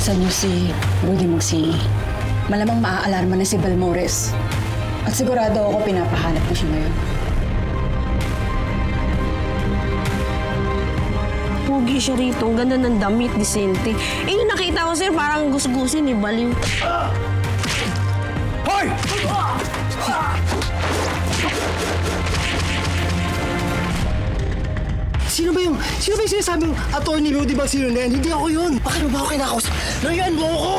iwasan niyo si Rudy Magsini. Malamang maaalarma na si Balmores. At sigurado ako pinapahanap na siya ngayon. Pugi siya rito. Ang ganda ng damit, disente. Eh, yung nakita ko, sir, parang gusto-gusin, eh, baliw. Hoy! Sino ba yung sinasabing attorney Rudy Magsino na yan? Hindi ako yun. Bakit mo ba ako kinakausap? Layuan mo ako!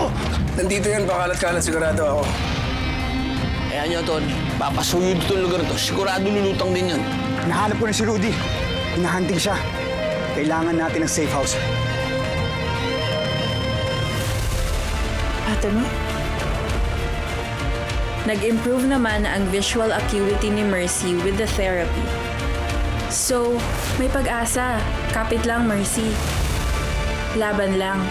Nandito yan, pakalat-kalat, sigurado ako. Kaya nyo, Tony, papasuyo dito ang lugar to. Sigurado lulutang din yan. Nahanap ko na si Rudy. Hinahunting siya. Kailangan natin ng safe house. Ate mo? Nag-improve naman ang visual acuity ni Mercy with the therapy. So, may pag-asa. Kapit lang, Mercy. Laban lang.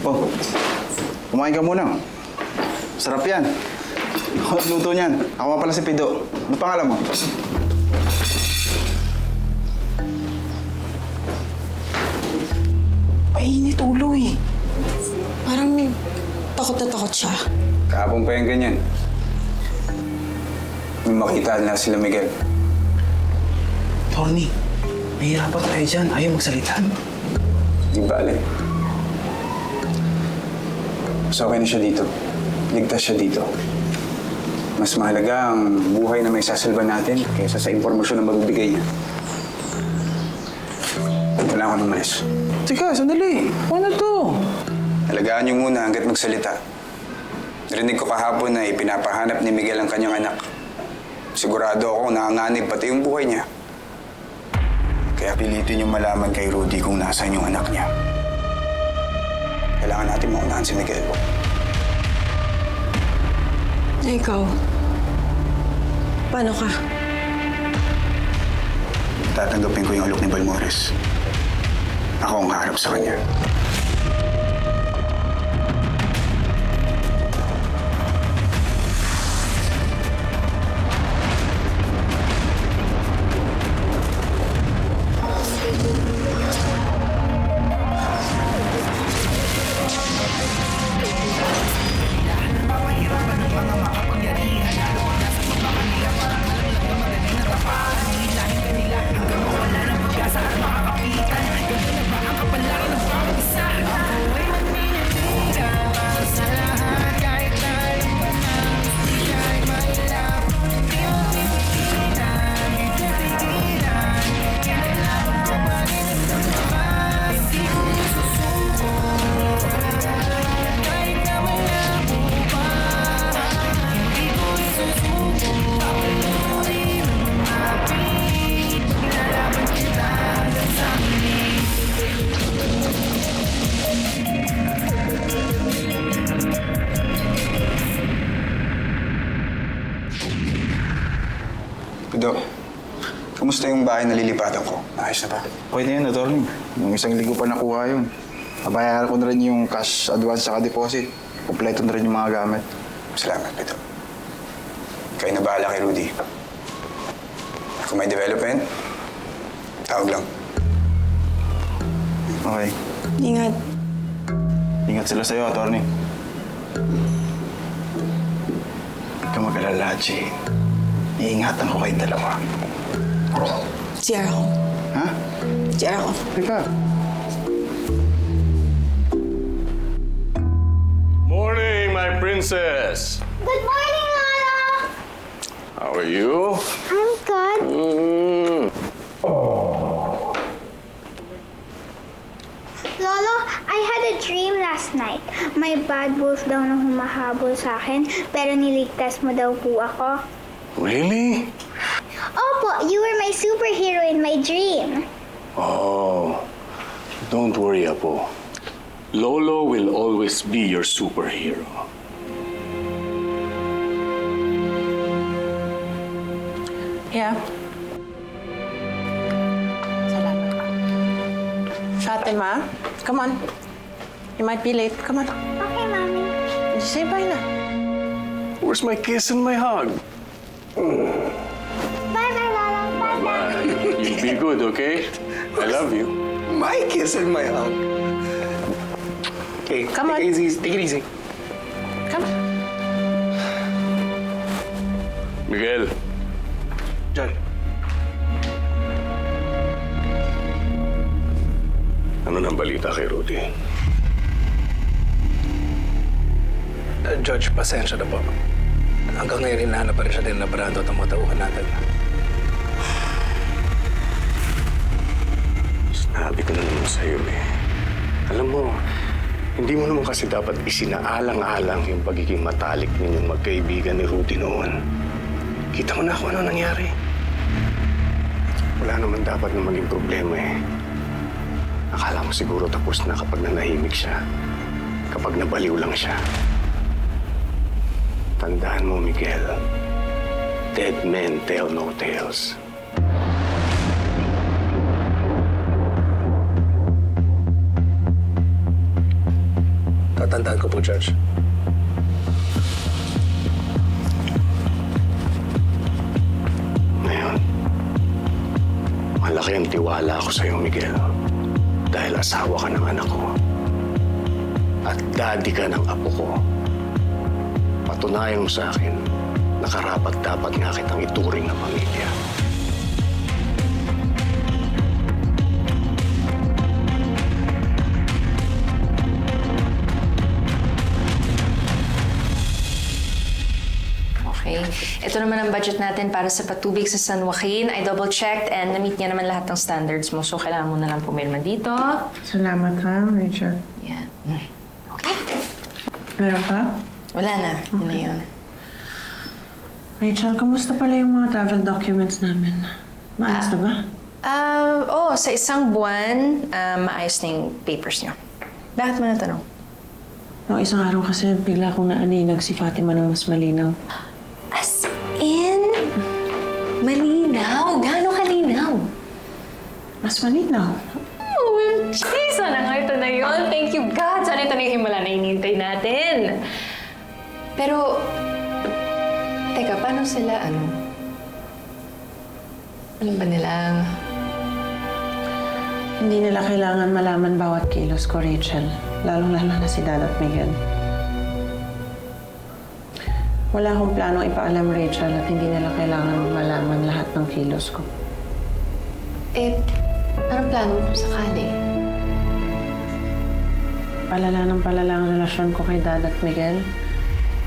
Oh, kumain ka muna. Sarap yan. Ako luto niyan. Ako nga pala si Pido. Ano pangalan mo? Mainit ulo eh. Parang takot na takot siya. Kahapon pa yung ganyan. May makita na sila Miguel. Tony, nahihirapan tayo dyan. Ayaw magsalita. Di bale. Mas okay na siya dito. Ligtas siya dito. Mas mahalaga ang buhay na may sasalba natin kaysa sa impormasyon na mabibigay niya. Wala ko nang malis. Teka, sandali. Paano to? Alagaan niyo muna hanggat magsalita. Narinig ko kahapon na ipinapahanap ni Miguel ang kanyang anak. Sigurado ako nanganganib pati yung buhay niya. Kaya pilitin niyong malaman kay Rudy kung nasaan yung anak niya. Kailangan natin maunahan si Miguel. Ikaw, paano ka? Tatanggapin ko yung alok ni Balmores. Ako ang haharap sa kanya. Pido, kamusta yung bahay na lilipatan ko? Ayos na ba? Okay na yun, attorney. Yung isang linggo pa nakuha yun. Nabayaran ko na rin yung cash advance sa deposit. Kompleto na rin yung mga gamit. Salamat, Pido. Kayo na bahala kay Rudy. Kung may development, tawag lang. Okay. Ingat. Ingat sila sa'yo, attorney. mag-alala, Jane. Iingatan ko kayong dalawa. CR ako. Ha? CR ako. Teka. Morning, my princess. Good morning, Lolo! How are you? I'm good. Lolo, I had a dream last night. May bad wolf daw na humahabol sa akin, pero niligtas mo daw po ako. Really? Opo, you were my superhero in my dream. Oh, don't worry, Apo. Lolo will always be your superhero. Yeah. Salamat. Fatima, come on. You might be late. Come on. Okay, Mommy. Say bye na. Where's my kiss and my hug? Bye-bye, Lolo. Bye-bye. You'll be good, okay? I love you. My kiss and my hug. Okay, Come on. take it easy. Take it easy. Come on. Miguel, John. ano nang balita kay Rudy? Judge, pasensya na po. Hanggang ngayon, hinahanap pa rin siya din na Brando at ang mga tauhan natin. Sinabi ko na naman sa'yo eh. Alam mo, hindi mo naman kasi dapat isinaalang-alang yung pagiging matalik ninyong magkaibigan ni Rudy noon. Kita mo na kung ano nangyari. Wala naman dapat na maging problema eh. Akala mo siguro tapos na kapag nanahimik siya. Kapag nabaliw lang siya. Tandaan mo, Miguel. Dead men tell no tales. Tatandaan ko po, Judge. Ngayon, malaki ang tiwala ko sa'yo, Miguel. Dahil asawa ka ng anak ko. At daddy ka ng apo ko. Patunayan mo sa akin na karapat-dapat nga kitang ituring na pamilya. Okay. Ito naman ang budget natin para sa patubig sa San Joaquin. I double-checked and na-meet niya naman lahat ng standards mo. So, kailangan mo na lang pumirma dito. Salamat ha, Rachel. Yan. Okay. Meron pa? Wala na. Yun na yun. Rachel, kamusta pala yung mga travel documents namin? Maayos na ba? Sa isang buwan, maayos na yung papers niyo. Bakit mo natanong? Noong isang araw kasi bigla akong naaninag si Fatima ng mas malinaw. As in? Malinaw? Gaano kalinaw? Mas malinaw? OMG! Sana nga ito na yun. Thank you, God. Sana ito na yung himala na inintay natin. Pero, teka, paano sila, alam ba nilang... Hindi nila kailangan malaman bawat kilos ko, Rachel. Lalong-lalo na si Dad at Miguel. Wala akong planong ipaalam, Rachel, at hindi nila kailangan malaman lahat ng kilos ko. Anong plano mo kung sakali? Palala ng palala ang relasyon ko kay Dad at Miguel.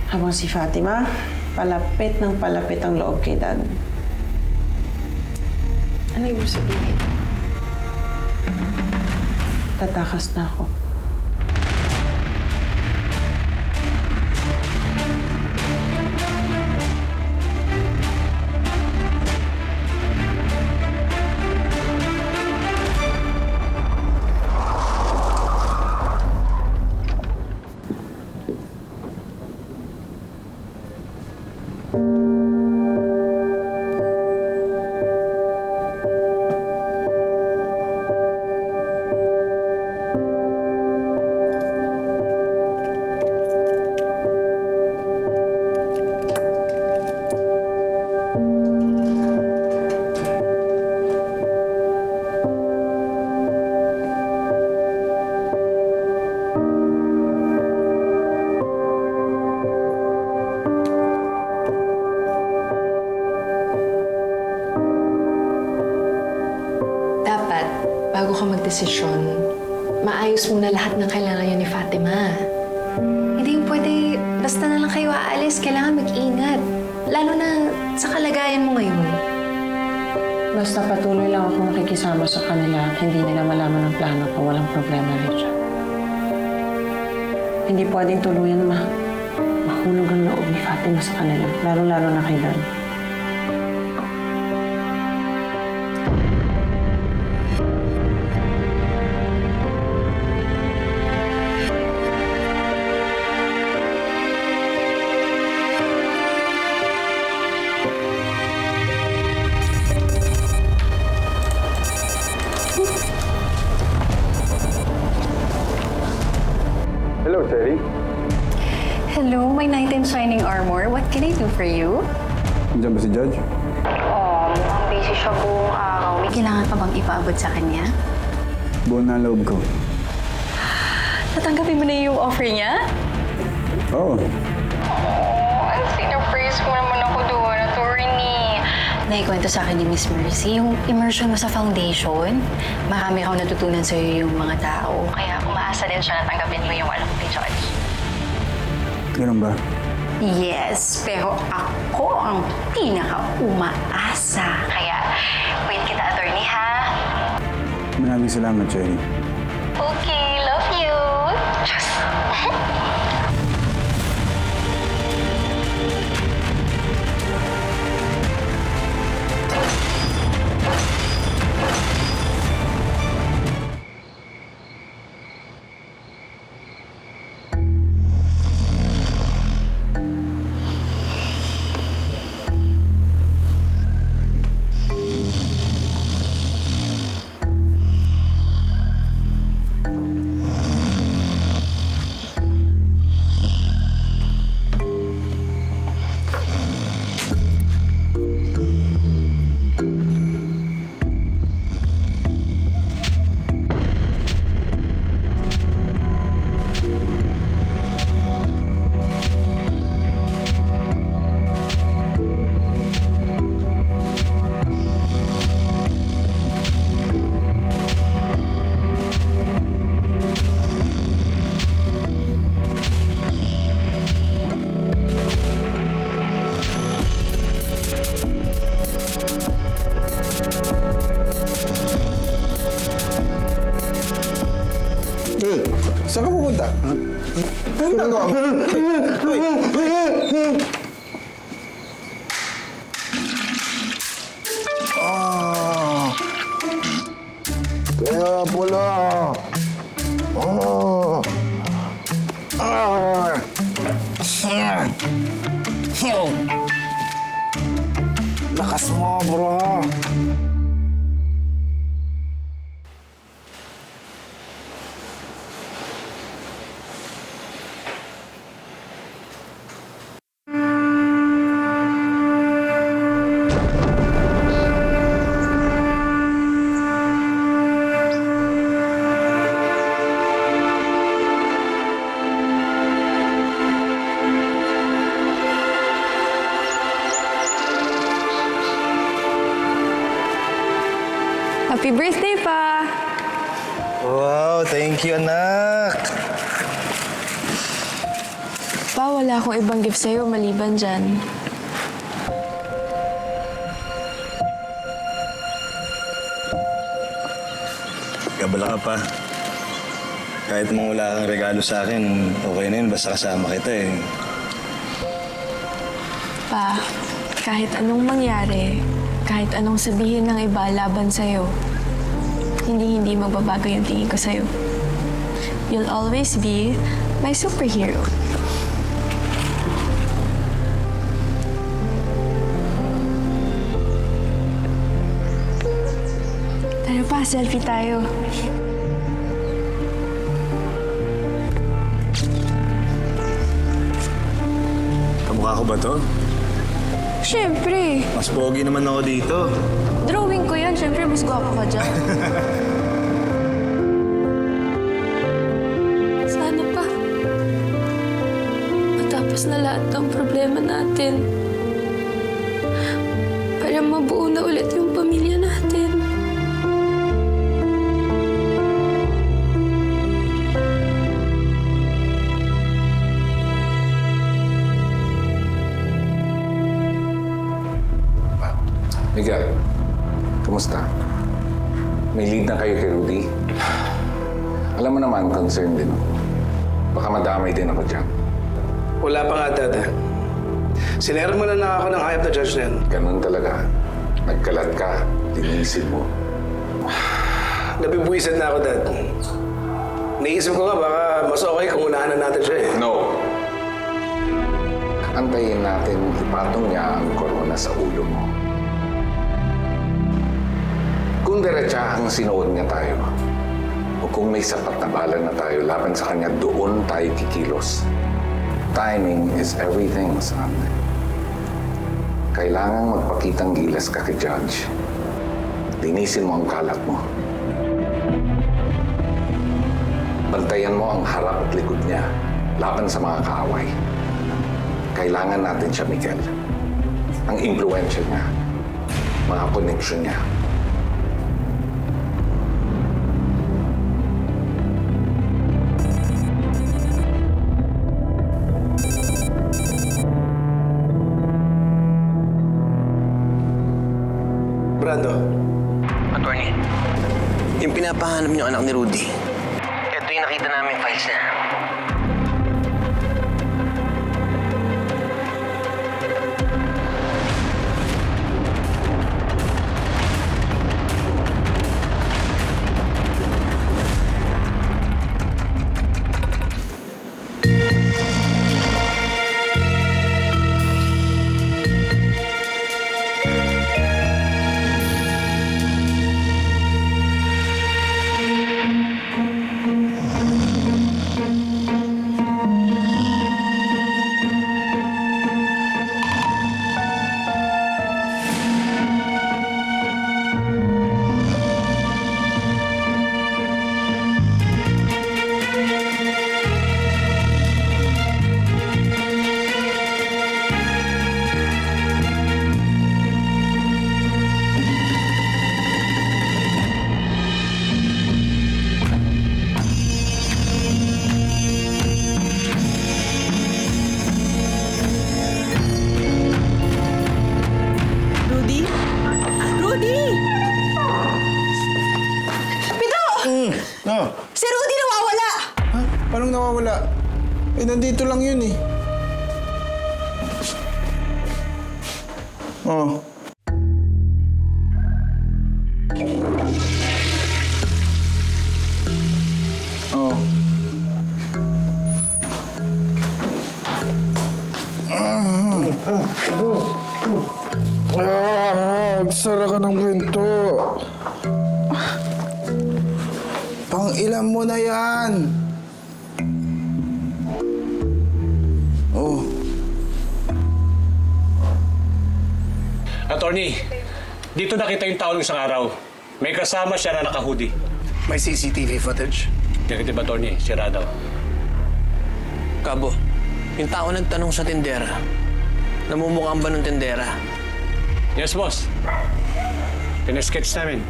Habang si Fatima, palapit ng palapit ang loob kay Dad. Ano ibig sabihin? Tatakas na ako. dapat, bago ka magdesisyon, maayos muna lahat ng kailangan niya ni Fatima. Hindi yung pwede, basta na lang kayo aalis, kailangan mag-ingat. Lalo na sa kalagayan mo ngayon. Basta patuloy lang akong makikisama sa kanila at hindi nila malaman ang plano ko. Walang problema, Lydia. Hindi pwedeng tuluyan mahulog ang loob ni Fatima sa kanila. Lalo-lalo na kay Dan. Hello, Terry. Hello, my knight in shining armor. What can I do for you? Nandiyan ba si Judge? Mukhang busy siya buong araw. May kailangan pa bang ipaabot sa kanya? Buo na ang loob ko. Tatanggapin mo na yung offer niya? Oo. Ang sinapraise mo naman ako doon, attorney. Naikwento sa akin ni Miss Mercy, yung immersion mo sa foundation, marami raw natutunan sa'yo yung mga tao. Kaya umaasa din siya na tanggapin mo yung alam ni Judge. Ganun ba? Yes, pero ako ang pinaka-umaasa. Kaya, wait kita, attorney, ha? Maraming salamat, Cherry. Okay, love you. Just... Saan ka pupunta? Ano ginagawa mo? Kaya pula! Lakas mo, bro! Happy birthday pa! Wow, thank you, anak. Pa, wala akong ibang gift sa'yo maliban dyan. Gabala ka pa. Kahit mong wala kang regalo sa akin, okay na yun. Basta kasama kita eh. Pa, kahit anong mangyari, kahit anong sabihin ng iba laban sa'yo, hindi magbabago yung tingin ko sa'yo. You'll always be my superhero. Tara pa, selfie tayo. Kamukha ko ba to? Siyempre. Mas pogi naman ako dito. Drawing ko yan. Siyempre, mas gwapo ka dyan. Sana pa. Matapos na lahat ng problema natin. Para mabuo na ulit yung pamilya natin. May lead na kayo kay Rudy. Alam mo naman, concerned din ako. Baka madamay din ako dyan. Wala pa nga, Dad. Sinare mo na ako ng hayop na judge na yan. Ganun talaga. Nagkalat ka, linisin mo. Nabibuisan na ako, Dad. Naisip ko nga, baka mas okay kung unahan na natin siya eh. No. Antayin natin ipatong niya ang korona sa ulo mo. Kung diretsahang sinuod niya tayo, o kung may sapat na bala na tayo laban sa kanya, doon tayo kikilos. Timing is everything, son. Kailangang magpakitang gilas ka kay Judge. Linisin mo ang kalat mo. Bantayan mo ang harap at likod niya laban sa mga kaaway. Kailangan natin siya, Miguel. Ang impluensya niya, mga koneksyon niya. Brando. Attorney, yung pinapahanap niyo anak ni Rudy, ito yung nakita namin files niya. Si Rudy nawawala! Ha? Paano nawawala? Eh, nandito lang yun eh. Oh. Oh. Magsara ka ng kwento. Pang-ilan mo na yan. Oh. Attorney, dito nakita yung tao ng isang araw. May kasama siya na naka-hoodie. May CCTV footage. Negative, Attorney. Sira daw. Kabo, yung tao nagtanong sa tindera, namumukhang ba ng tindera? Yes, boss. Pinasketch namin.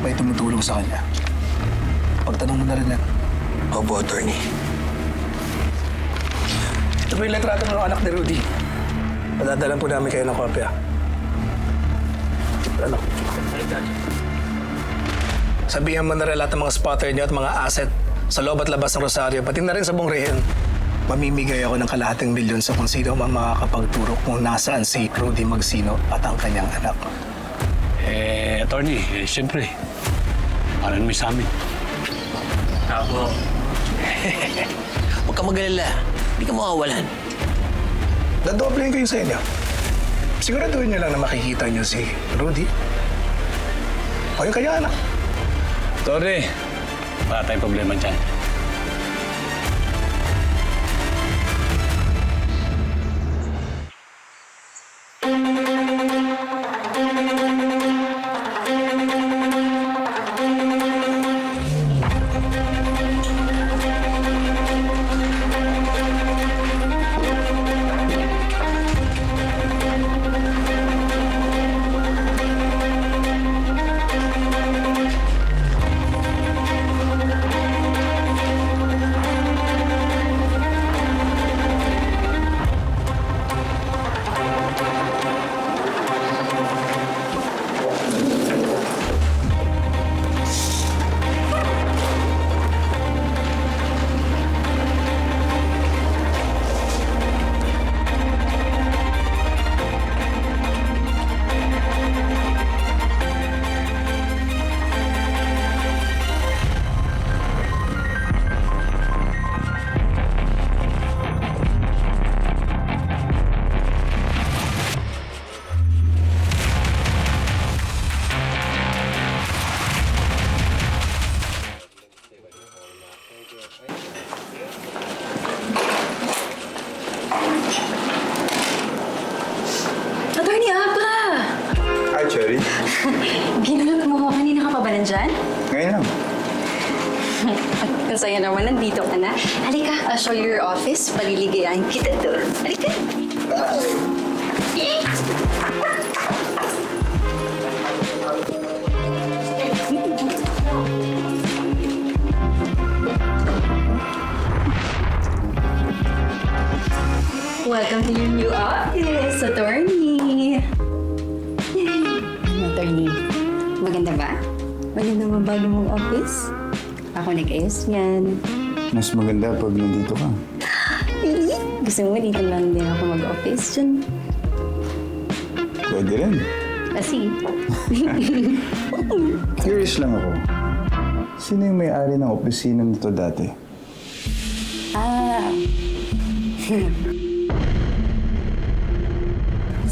May tumutulong sa kanya. Pagtanong mo na rin yan. Opo, Attorney. Ito po yung letrato ng anak ni Rudy. Madadalan po namin kayo ng kopya. Ano? Sabihan mo na rin lahat ng mga spotter niyo at mga asset sa loob at labas ng Rosario, pati na rin sa buong rehiyon. Mamimigay ako ng kalahating milyon sa kung sino ang makakapagturo kung nasaan si Rudy Magsino at ang kanyang anak. Attorney, siyempre, para naman sa amin. Ako. Huwag ka mag-alala. Hindi ka mawawalan. Dadoblein ko yun sa inyo. Siguraduhin niyo lang na makikita niyo si Rudy o yung kanyang anak. Attorney, wala tayong problema dyan. Ang saya naman, nandito ka na. Halika, I'll show you your office. Paliligayahin kita doon. Halika. Welcome to your new office, attorney. Attorney, maganda ba? Maganda ba bago mong office? Ako nag-ayos yan. Mas maganda pag nandito ka. Really? Gusto mo dito lang din ako mag-office dyan? Pwede rin. Kasi, Curious lang ako. Sino yung may-ari ng opisina nito dati?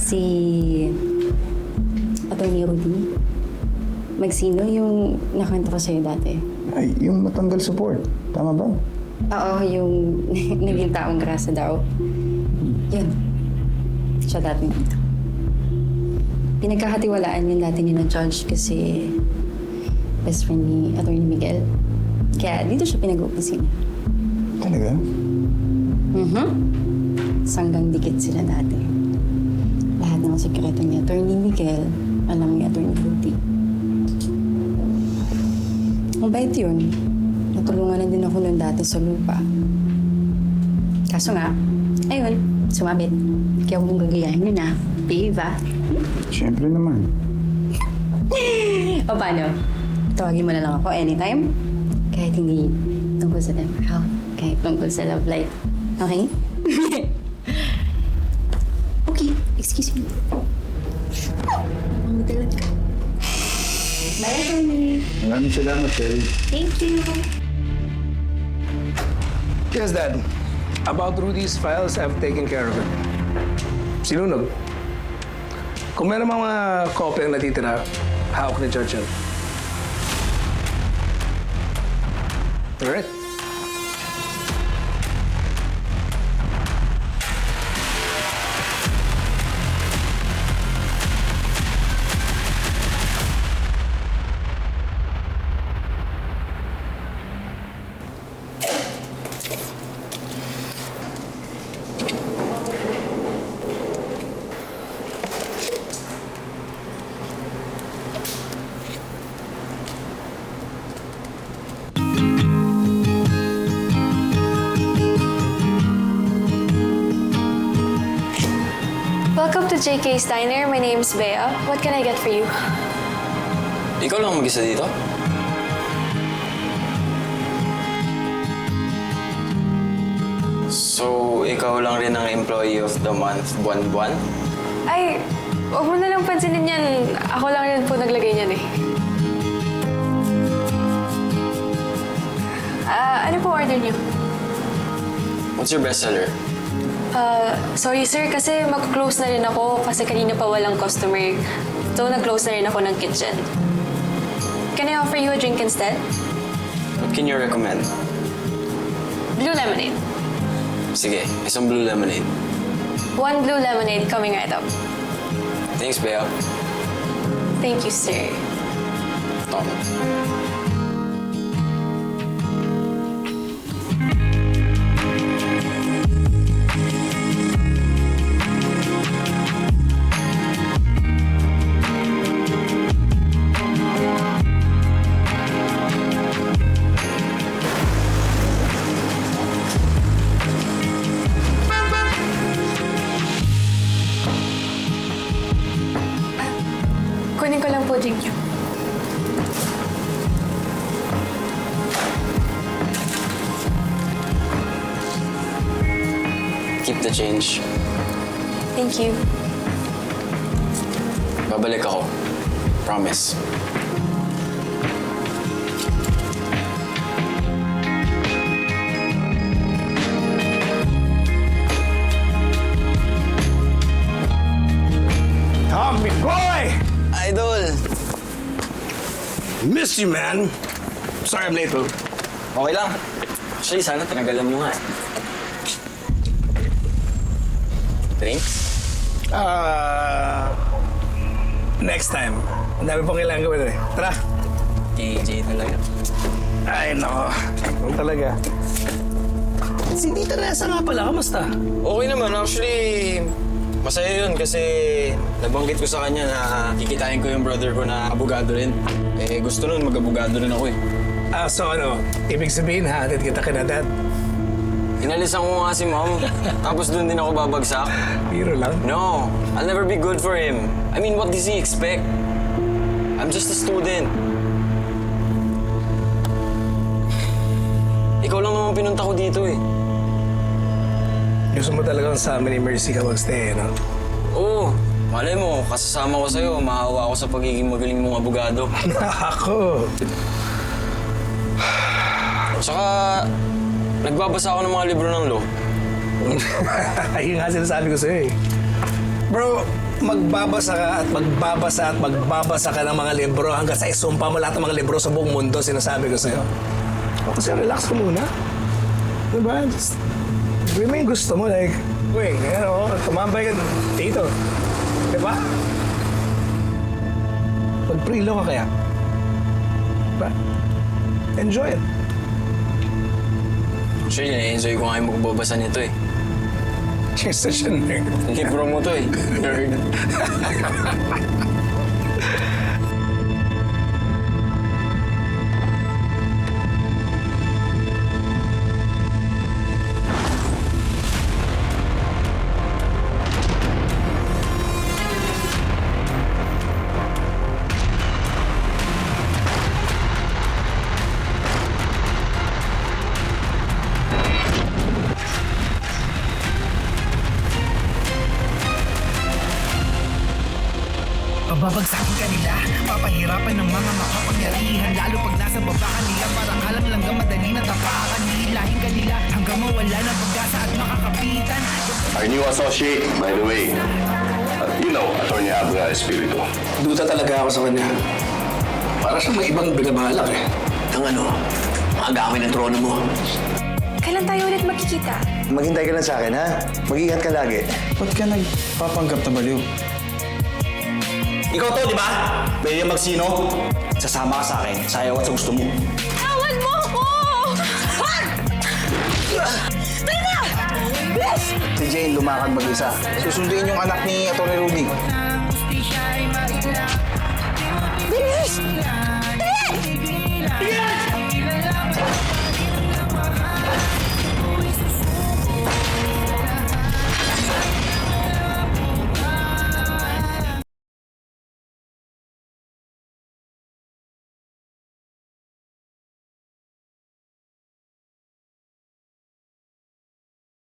si Attorney Rudy. Magsino yung nakwento ko sa'yo dati. Ay, yung matanggal support. Tama ba? Oo, yung naging taong grasa daw. Yun. Siya dati dito. Pinagkakatiwalaan yun dati ni na judge kasi best friend ni Attorney Miguel. Kaya dito siya pinag-uusin. Talaga? Sanggang dikit sila dati. Lahat ng sekreto ni Attorney Miguel, alam ni Attorney Rudy. Mabait yun. Natulungan na din ako noon dati sa lupa. Kaso nga, ayun, sumabit. Kaya huwag mong gagayahin yun na. Babe, ah. Siyempre naman. O paano? Tawagin mo na lang ako anytime. Kahit hindi tungkol sa temper health. Kahit tungkol sa love life. Okay? Okay, excuse me. Mamadalan ka. Bye, Attorney. Maraming salamat, Terry. Thank you. Yes, Dad. About Rudy's files, I've taken care of it. Sinunog. Kung meron mga kopya ang natitira, hawak ni Churchill. Alright. Welcome to JK Steiner. My name's Bea. What can I get for you? Ikaw lang mag-isa dito? So, ikaw lang rin ang employee of the month, buwan-buwan? Ay, huwag mo na lang pansinin yan. Ako lang rin po naglagay niyan eh. Ano po order niyo? What's your bestseller? Sorry sir, kasi mag-close na rin ako kasi kanina pa walang customer. So, nag-close na rin ako ng kitchen. Can I offer you a drink instead? What can you recommend? Blue lemonade. Sige, isang blue lemonade. 1 blue lemonade coming right up. Thanks, Bea. Thank you, sir. Tom. Kunin ko lang po drink niyo. Keep the change. Thank you. Babalik ako. Promise. Tommy boy! Idol! Miss you, man. Sorry I'm late, bro. Okay lang. Actually, sana tinagalan mo nga. Drinks? Next time. Ang dami pang kailangan gawin eh. Tara. KJ talaga. Ay, nako. Ano talaga? Si Tita Nessa nga pala, kamusta? Okay naman. Actually, masaya yun kasi nabanggit ko sa kanya na kikitain ko yung brother ko na abogado rin. Eh, gusto nun mag-abogado rin ako eh. Ah, so ano, ibig sabihin hatid kita kina Dad. Inalisan ko nga si Mom, tapos doon din ako babagsak. Biro lang. No, I'll never be good for him. I mean, what does he expect? I'm just a student. Ikaw lang naman pinunta ko dito eh. Gusto mo talagang sa amin ni Mercy ka magstay, no? Oo, malay mo, kasasama ko sa'yo, maawa ako sa pagiging magaling mong abogado. Ako! Tsaka, nagbabasa ako ng mga libro ng law. Ayun nga sinasabi ko sa'yo eh. Bro, magbabasa ka at magbabasa at magbabasa ka ng mga libro hanggang sa isumpa mo lahat ng mga libro sa buong mundo, sinasabi ko sa'yo. O kasi relax ka muna. Diba? Just gawin mo yung gusto mo. Like, wing, tumambay ka dito. Diba? Mag-prelo ka kaya. Diba? Enjoy it. Actually, na-enjoy ko nga yung magbabasa nito eh. You're such a nerd. Libro mo to eh. Nerd. Babagsakin ka nila, papahirapan ng mga makapangyarihan. Lalo pag nasa baba ka nila, parang alang lang madali na tapakan. Hihilahin ka nila hanggang mawala ng pag-asa at makakapitan. Our new associate, by the way. You know, Atty. Abra Espiritu. Duda talaga ako sa kanya. Para siyang may ibang binabalak eh. Ang ano, mga gamit ng trono mo. Kailan tayo ulit magkikita? Maghintay ka lang sa akin, ha? Mag-ingat ka lagi. Ba't ka nagpapanggap na baliw? Ikaw to, di ba? Pwede magsino? Sasama ka sa akin, sayaw at sa gusto mo. Tawan mo ako! Tara! Bilis! Si Jane lumakad mag-isa. Susunduin yung anak ni Atty. Rudy.